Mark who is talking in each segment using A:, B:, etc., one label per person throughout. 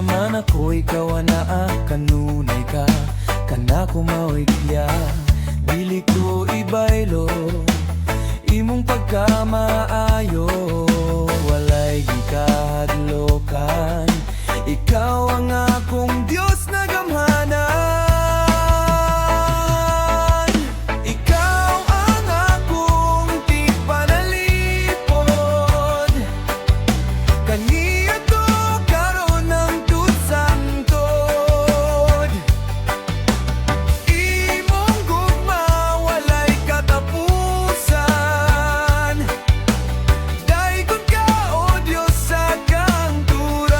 A: man ako, ikaw ana kanunay ka. Kana ko mawigya, dili ko ibaylo. Imong pagkamaayo, walay gikahadlokan. Ikaw ang akong Diyos na gamhanan. Ikaw ang akong tigpanalipod. Kaniya to karon ng tudsangtod. Imong gugma walay katapusan. Dayon ka o Diyos sa kangturan.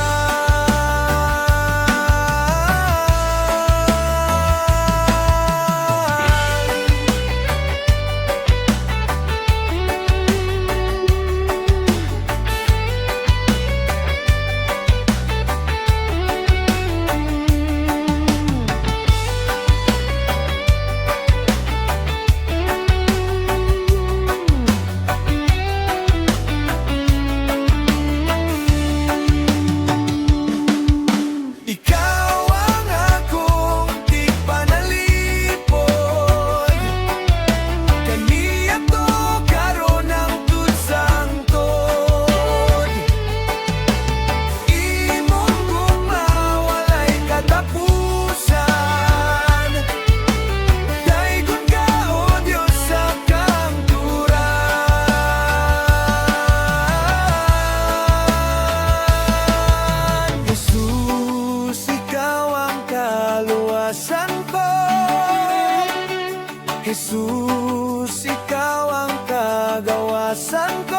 A: Ikaw ang akong tigpanalipod. Kaniya to karon ng tudsangtod. Imong gugma walay katapusan. Dayon ka o Diyos sa kangturan. Jesus, ikaw ang kaluwasan ko. Jesus, ikaw ang kagawasan ko.